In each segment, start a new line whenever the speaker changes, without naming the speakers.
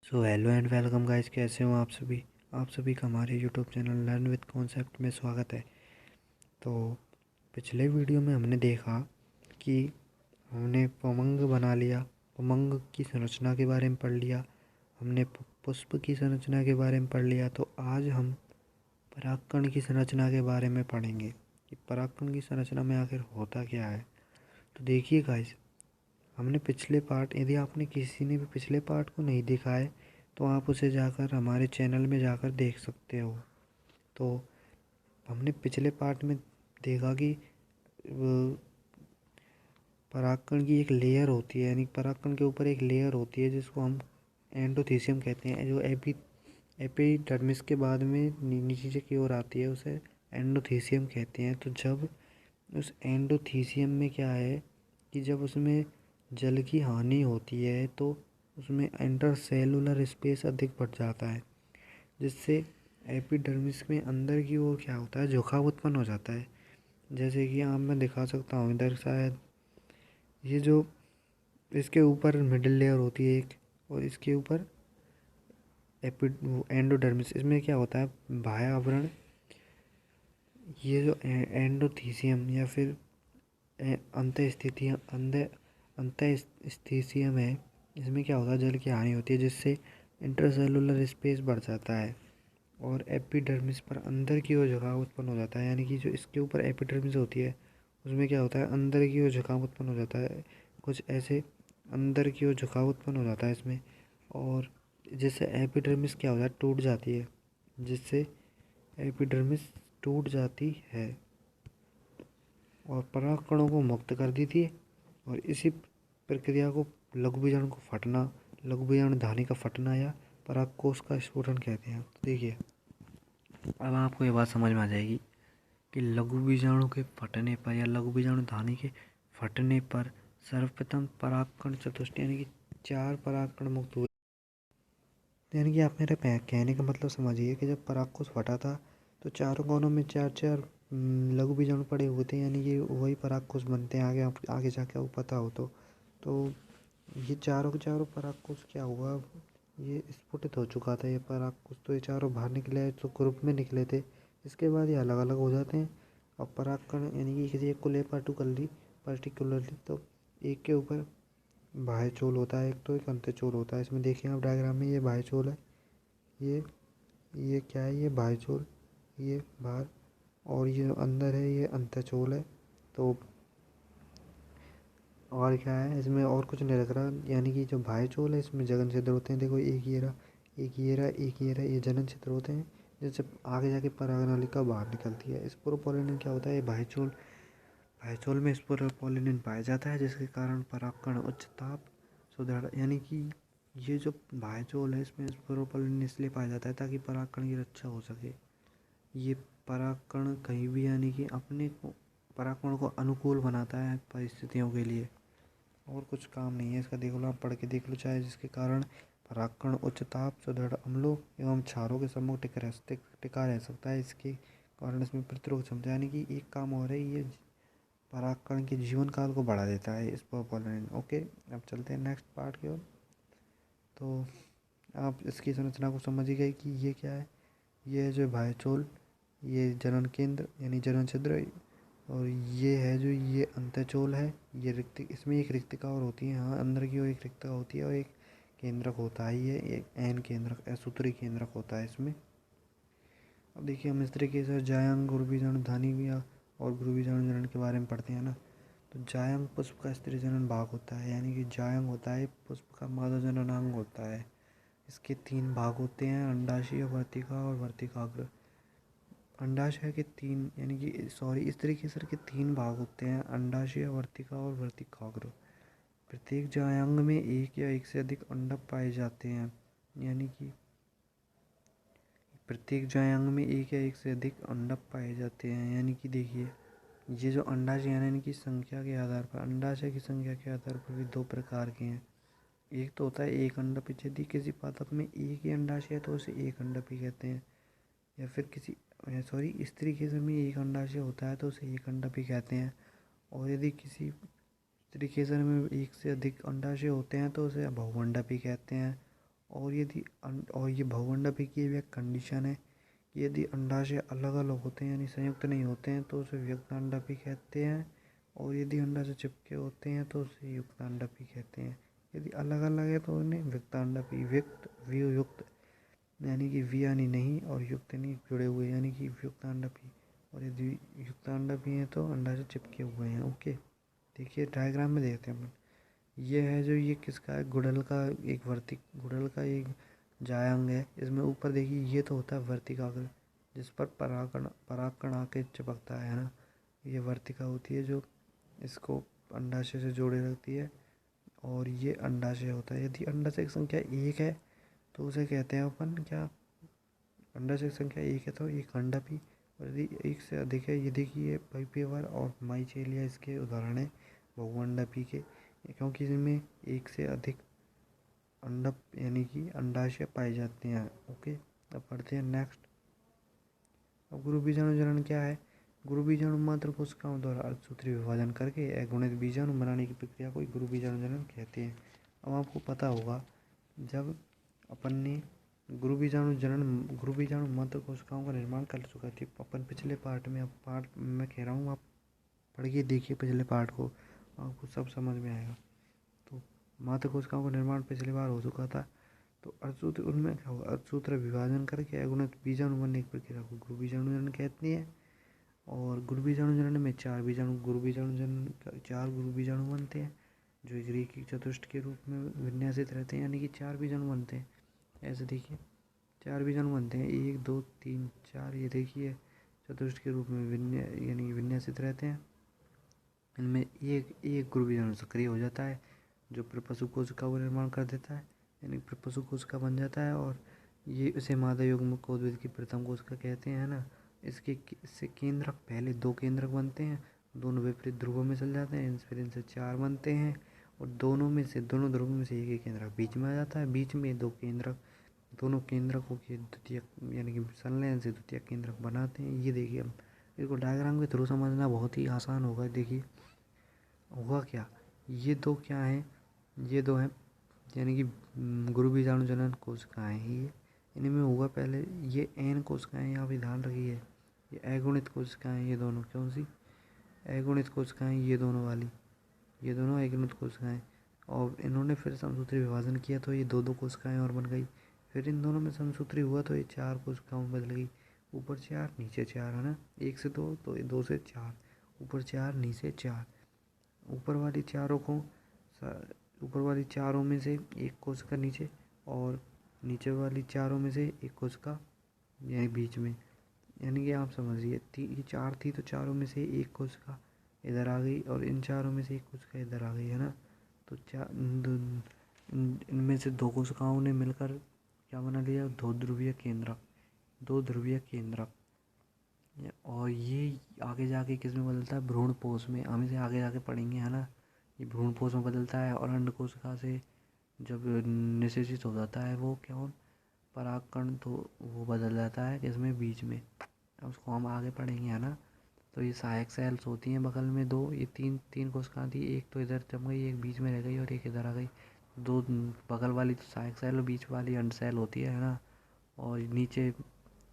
So hello and welcome guys, कैसे हो आप सभी का हमारे YouTube channel learn with concept में स्वागत है। तो पिछले वीडियो में हमने देखा कि हमने पमंग बना लिया, पमंग की संरचना के बारे में पढ़ लिया, हमने पुष्प की संरचना के बारे में पढ़ लिया। तो आज हम परागकण की संरचना के बारे में पढ़ेंगे कि परागकण की संरचना में आखिर होता क्या है। तो देखिए गाइस, हमने पिछले पार्ट, यदि आपने किसी ने भी पिछले पार्ट को नहीं देखा है तो आप उसे जाकर हमारे चैनल में जाकर देख सकते हो। तो हमने पिछले पार्ट में देखा कि परागकण की एक लेयर होती है, यानी परागकण के ऊपर एक लेयर होती है जिसको हम एंडोथीसियम कहते हैं, जो एपिडर्मिस के बाद में नीचे की ओर आती है, उसे एंडोथीसियम कहते हैं। तो जब उस एंडोथीसियम में क्या है कि जब उसमें जल की हानि होती है तो उसमें इंटरसेलुलर स्पेस अधिक बढ़ जाता है, जिससे एपिडर्मिस में अंदर की ओर क्या होता है, झुकाव उत्पन्न हो जाता है। जैसे कि आप मैं दिखा सकता हूँ इधर, शायद ये जो इसके ऊपर मिडिल लेयर होती है एक, और इसके ऊपर एंडोडर्मिस, इसमें क्या होता है, बाह्य आवरण। ये जो एंडोथीसियम या फिर अंतःस्थिसियम है, इसमें क्या होता है, जल की हानि होती है जिससे इंटरसेलुलर स्पेस बढ़ जाता है और एपिडर्मिस पर अंदर की ओर झुकाव उत्पन्न हो जाता है। यानी कि जो इसके ऊपर एपिडर्मिस होती है उसमें क्या होता है, अंदर की ओर झुकाव उत्पन्न हो जाता है, कुछ ऐसे अंदर की ओर झुकाव उत्पन्न हो जाता है इसमें। और जिससे एपिडर्मिस क्या होता है, टूट जाती है, जिससे एपिडर्मिस टूट जाती है और परागकणों को मुक्त कर देती है। और इसी प्रक्रिया को लघु बीजाणु को फटना, लघु बीजाणु धानी का फटना या परागकोश का स्फुटन कहते हैं। तो देखिए, अब आपको ये बात समझ में आ जाएगी कि लघु बीजाणु के फटने पर या लघु बीजाणु धानी के फटने पर सर्वप्रथम परागकण चतुष्टय यानी कि 4 परागकण मुक्त हुए। यानी कि आप मेरे कहने का मतलब समझिए कि जब परागकोश फटा था तो चारों कोनों में 4-4 लघु बीजाणु पड़े हुए थे, यानी कि वही परागकोश बनते हैं। आगे जाके आपको पता हो तो ये चारों के चारों परागकोश क्या हुआ, ये स्फुटित हो चुका था ये परागकोश। तो ये चारों बाहर निकले तो ग्रुप में निकले थे, इसके बाद ये अलग अलग हो जाते हैं। अब परागकण यानी कि किसी एक को ले पर्टिकुलरली तो एक के ऊपर बाह्य चोल होता है, एक तो एक अंतःचोल होता है। इसमें देखिए आप डायग्राम में, ये बाह्य चोल है, ये क्या है, ये बाह्य चोल, ये बाहर, और ये अंदर है, ये अंतःचोल है। तो और क्या है इसमें, और कुछ नहीं लग रहा। यानी कि जो बाह्य चोल है इसमें जलन छिद्र होते हैं। देखो, एक ये रहा, एक ये रहा, एक ये रहा, ये जनन छिद्र होते हैं जिससे आगे जाके परागनालिका बाहर निकलती है। स्पोरोपोलिन क्या होता है, बाह्य चोल में स्पोरोपोलिन पाया जाता है, जिसके कारण परागकण उच्च ताप सुदृढ़, यानी कि ये जो बाह्य चोल है इसमें स्पोरोपोलिन इसलिए पाया जाता है ताकि परागकण की रक्षा हो सके। ये परागकण कहीं भी, यानी कि अपने को परागकण को अनुकूल बनाता है परिस्थितियों के लिए, और कुछ काम नहीं है इसका। देख लो, आप पढ़ के देख लो चाहे, जिसके कारण परागकण उच्च ताप सुदृढ़ अम्लों एवं क्षारों के सम्मुख टिका रह सकता है। इसके कारण इसमें प्रतिरोध क्षमता, यानी कि एक काम हो रहा है, ये परागकण के जीवन काल को बढ़ा देता है इस पोलिन। ओके, अब चलते हैं नेक्स्ट पार्ट की ओर। तो आप इसकी संरचना को समझ ही गए कि ये क्या है, ये है जो बाह्यचोल, ये जनन केंद्र यानी जनन छिद्र, और ये है जो ये अंतःचोल है, ये रिक्ति, इसमें एक रिक्तिका और होती है, हाँ अंदर की ओर एक रिक्तिका होती है, और एक केंद्रक होता है, ये एक एन केंद्रक, सूत्री केंद्रक होता है इसमें। अब देखिए, हम इस तरीके से जायांग, गुरुबीजाणु धानी और गुरुबीजाणु जनन के बारे में पढ़ते हैं ना। तो जायांग पुष्प का स्त्री जनन भाग होता है, यानी कि जायांग होता है पुष्प का मादा जननांग होता है। इसके 3 भाग होते हैं, अंडाशय, वर्तिका और वर्तिकाग्र। अंडाशय के 3 यानी कि सॉरी इस तरीके से के 3 भाग होते हैं, अंडाशय, वर्तिका और वर्तिकाग्र। प्रत्येक जायांग में एक या एक से अधिक अंडक पाए जाते हैं, यानी कि प्रत्येक जायांग में एक या एक से अधिक अंडक पाए जाते हैं। यानी कि देखिए, ये जो अंडाशय यानी कि संख्या के आधार पर, अंडाशय की संख्या के आधार पर भी 2 प्रकार के हैं। एक तो होता है एक अंडक, यदि किसी पादप में एक ही अंडाशय है तो उसे एक अंडक ही कहते हैं। या फिर इस तरीके से में एक अंडाशय होता है तो उसे एक अंडक भी कहते हैं। और यदि किसी तरीके से में एक से अधिक अंडाशय होते हैं तो उसे बहुअंडक भी कहते हैं। और ये बहुअंडाभि की एक कंडीशन है कि यदि अंडाशय अलग अलग होते हैं यानी संयुक्त नहीं होते हैं तो उसे वियुक्त अंडाभि कहते हैं, और यदि अंडाशय चिपके होते हैं तो उसे युक्त अंडाभि कहते हैं। यदि अलग अलग है तो उन्हें वियुक्त अंडाभि, वियुक्त वियुक्त यानी कि वी यानी नहीं और युक्त यानी जुड़े हुए यानी कि वियुक्त अंडाभि, और यदि युक्त अंडाभि हैं तो अंडाशय चिपके हुए हैं। ओके, देखिए डायग्राम में देखते हैं अपन। ये है जो ये किसका है, गुड़हल का गुड़हल का एक जायांग है। इसमें ऊपर देखिए ये तो होता है वर्तिकाग्र जिस पर परागकण आके चिपकता है ना। ये वर्तिका होती है जो इसको अंडाशय से जोड़े रखती है, और ये अंडाशय होता है। यदि अंडाशय की संख्या 1 है तो उसे कहते हैं अपन क्या, अंडाशय की संख्या 1 है तो एक अंडाभि, और यदि 1 से अधिक है, ये देखिए पाइपियर और माइचेलिया इसके उदाहरण है बहुअंडाभि के, क्योंकि इनमें 1 से अधिक अंडा यानी कि अंडाशय पाए जाते हैं। ओके, अब पढ़ते हैं नेक्स्ट। अब गुरु बीजाणु जनन क्या है। गुरु बीजाणु मात्र कोशिकाओं द्वारा अर्धसूत्री विभाजन करके अगुणित बीजाणु बनाने की प्रक्रिया को गुरु बीजाणु जनन कहते हैं। अब आपको पता होगा जब अपन ने गुरु बीजाणु मात्र कोशिकाओं का निर्माण कर चुका थी अपन पिछले पार्ट में। अब पार्ट मैं कह रहा हूँ आप पढ़ के देखिए पिछले पार्ट को, आपको सब समझ में आएगा। तो मात्र कोशिकाओं का निर्माण पिछली बार हो चुका था। तो अर्धसूत्र उनमें क्या होगा, अर्धसूत्र विभाजन करके अगुणित बीजाणु बनने की प्रक्रिया को गुरु बीजाणु जनन कहती है। और गुरु बीजाणु जनन में 4 गुरु बीजाणु बनते हैं जो एक रेखीय चतुष्ट के रूप में विन्यासित रहते हैं, यानी कि 4 बीजाणु बनते हैं। ऐसे देखिए 4 बीजाणु बनते हैं, 1 2 3 4, ये देखिए चतुष्ट के रूप में यानी विन्यासित रहते हैं। इनमें एक गुरु बीजाणु सक्रिय हो जाता है जो प्रपशु कोशिका का निर्माण कर देता है, यानी प्रपशु कोशिका बन जाता है, और ये इसे मादा युग्मक उद्भिद की प्रथम कोशिका कहते हैं ना। इससे केंद्रक पहले 2 केंद्रक बनते हैं, दोनों विपरीत ध्रुवों में चल जाते हैं, फिर इनसे 4 बनते हैं, और दोनों ध्रुवों में से एक केंद्रक बीच में आ जाता है। बीच में दोनों केंद्रकों के द्वितीयक यानी कि संलयन से द्वितीयक केंद्रक बनाते हैं। ये देखिए अब इसको डायग्राम के थ्रू समझना बहुत ही आसान होगा। देखिए होगा क्या, ये 2 क्या हैं, ये 2 हैं यानी कि गुरु बीजाणु जनन कोशिकाएं ही है। इनमें होगा पहले ये एन कोशिकाएं, यहाँ पे ध्यान रखिए ये अगुणित कोशिकाएं, ये दोनों कौन सी अगुणित कोशिकाएं, ये दोनों अगुणित कोशिकाएं। और इन्होंने फिर समसूत्री विभाजन किया तो ये 2 कोशिकाएं और बन गई। फिर इन दोनों में समसूत्री हुआ तो ये 4 कोशिकाओं में बदल गई, ऊपर 4 नीचे 4 है ना। 1 से 2 तो 2 से 4, ऊपर 4 नीचे 4। ऊपर वाली चारों में से एक कोशिका नीचे, और नीचे वाली चारों में से एक कोशिका यानी बीच में, यानी कि आप समझिए ये 4 थी तो चारों में से एक कोशिका इधर आ गई, और इन चारों में से एक कोशिका इधर आ गई है ना। तो इनमें से 2 कोशिकाओं ने मिलकर क्या बना लिया, 2 ध्रुवीय केंद्रक। और ये आगे जाके किस में बदलता है, भ्रूणपोष में। हम इसे आगे जाके पढ़ेंगे है ना। ये भ्रूणपोष में बदलता है, और अंड कोशिका से जब निषेचित हो जाता है वो क्या हो परागकण, तो वो बदल जाता है किसमें, बीज में। उसको हम आगे पढ़ेंगे है ना। तो ये सहायक सेल्स होती हैं बगल में 2, ये तीन कोशिकाएं थी, एक तो इधर जम गई, एक बीच में रह गई और एक इधर आ गई। 2 बगल वाली तो सहायक सेल, बीच वाली अंड सेल होती है ना। और नीचे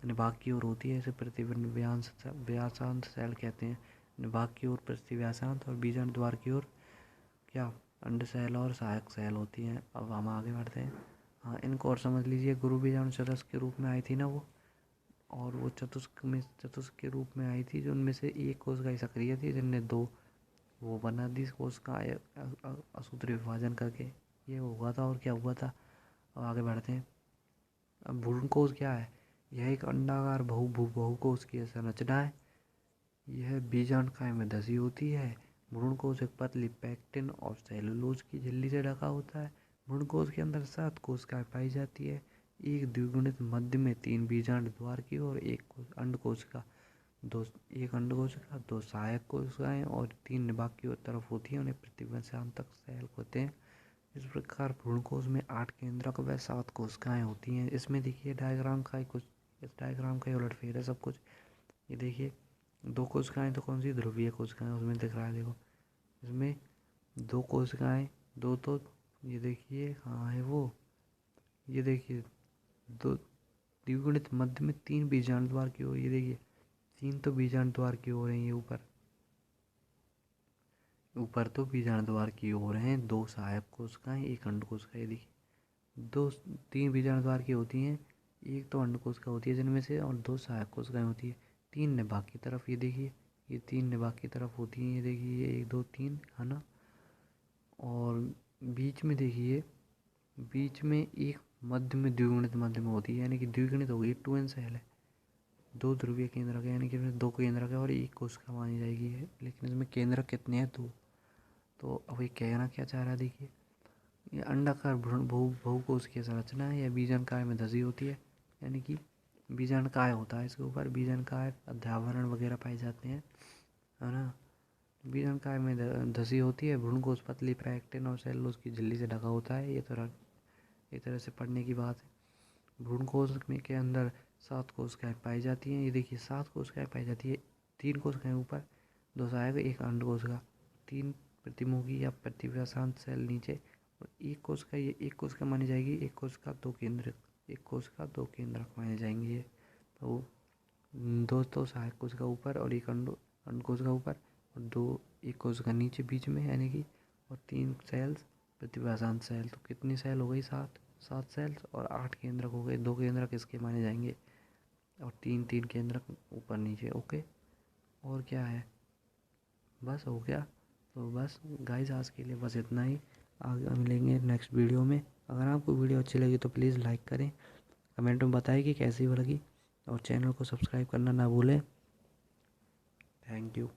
निभाग की ओर होती है, इसे प्रतिव्यासांत सेल कहते हैं। निभाग की ओर प्रतिव्यासांत और बीजांड द्वार की ओर क्या, अंड सेल और सहायक सेल होती हैं। अब हम आगे बढ़ते हैं। हाँ, इनको और समझ लीजिए। गुरु बीजाणु चतुष्क के रूप में आई थी ना वो, और वो चतुष्क के रूप में आई थी जो उनमें से एक कोशिका सक्रिय थी, जिनने 2 वो बना दी कोशिका असूत्री विभाजन करके। ये हुआ था, और क्या हुआ था। अब आगे बढ़ते हैं। अब भ्रूणकोश क्या है, यह एक अंडाकार बहुकोशिकीय संरचना है। यह बीजांडकाय में धसी होती है। भ्रूणकोश एक पतली पैक्टिन और सेलुलोज की झिल्ली से ढका होता है। भ्रूणकोश के अंदर 7 कोशिकाएं पाई जाती है, एक द्विगुणित मध्य में 3 बीजांड द्वार की और एक अंड कोशिका, 2 सहायक कोशिकाएं और 3 निभाग की तरफ होती हैं। उन्हें प्रतिव्यासांतक सेल कहते हैं। इस प्रकार भ्रूणकोश में 8 केंद्रक व 7 कोशिकाएं होती हैं। इसमें देखिए इस डायग्राम का ही उलटफेर है सब कुछ। ये देखिए 2 कोशिकाएं तो कौन सी ध्रुवीय कोशिकाएं उसमें दिख रहा है, देखो इसमें 2 कोशिकाएं, 2 तो ये देखिए कहाँ है वो, ये देखिए 2 द्विगुणित मध्य में 3 बीजांड द्वार की ओर, ये देखिए 3 तो बीजांड द्वार की ओर है, ये ऊपर तो बीजांड द्वार की ओर हैं, 2 सहायक कोशिकाएं, 1 अंड कोशिका। ये देखिए 3 बीजांड द्वार की होती हैं, 1 तो अंड कोशिका होती है जिनमें से, और 2 सहायक कोशिकाएं होती है। 3 निभाग की तरफ, ये देखिए ये 3 निभाग की तरफ होती हैं, ये देखिए ये 1 2 3 है ना। और बीच में देखिए, बीच में एक मध्य में द्विगुणित मध्य में होती है, यानी कि द्विगुणित हो गई, 2n सेल है, 2 ध्रुवीय केंद्रक है, यानी कि इसमें 2 केंद्रक है और 1 कोशिका मानी जाएगी है, लेकिन इसमें केंद्रक कितने हैं? 2। तो अब ये कहना क्या चाह रहा है, देखिए ये अंडाकार भ्रूण बहुकोशिकीय संरचना है, या बीजांडकाय में धसी होती है, यानी कि बीजांडकाय होता है इसके ऊपर, बीजांडकाय अध्यावरण वगैरह पाए जाते हैं, है ना। बीजांडकाय में धसी होती है, भ्रूणकोश पतली प्राइक्टिन और सेलुलोज की झिल्ली से ढका होता है। ये तरह से पढ़ने की बात है। भ्रूणकोश में के अंदर 7 कोशिकाएं पाई जाती हैं, ये देखिए 7 कोशिकाएं पाई जाती है, 3 कोशिकाएं ऊपर, 2 सहायक, 1 अंड कोशिका, 3 प्रतिमुखी या प्रतिव्यासांत सेल नीचे, और 1 कोशिका, ये 1 कोशिका मानी जाएगी, 1 कोशिका 2 केंद्रक, 1 कोशिका 2 केंद्रक माने जाएंगे। तो 2 तो सहायक कोशिका ऊपर और 1 अंड कोशिका ऊपर, और 2 1 कोशिका नीचे बीच में, यानी कि, और 3 सेल्स प्रतिव्यासांत सेल। तो कितनी सेल हो गई? 7 सेल्स, और 8 केंद्रक हो गए, 2 केंद्रक इसके माने जाएंगे, और 3 केंद्रक ऊपर नीचे। ओके, और क्या है? बस हो गया। तो बस गाइस आज के लिए बस इतना ही, आगे मिलेंगे नेक्स्ट वीडियो में। अगर आपको वीडियो अच्छी लगी तो प्लीज़ लाइक करें, कमेंट में बताएं कि कैसी लगी, और चैनल को सब्सक्राइब करना ना भूलें। Thank you.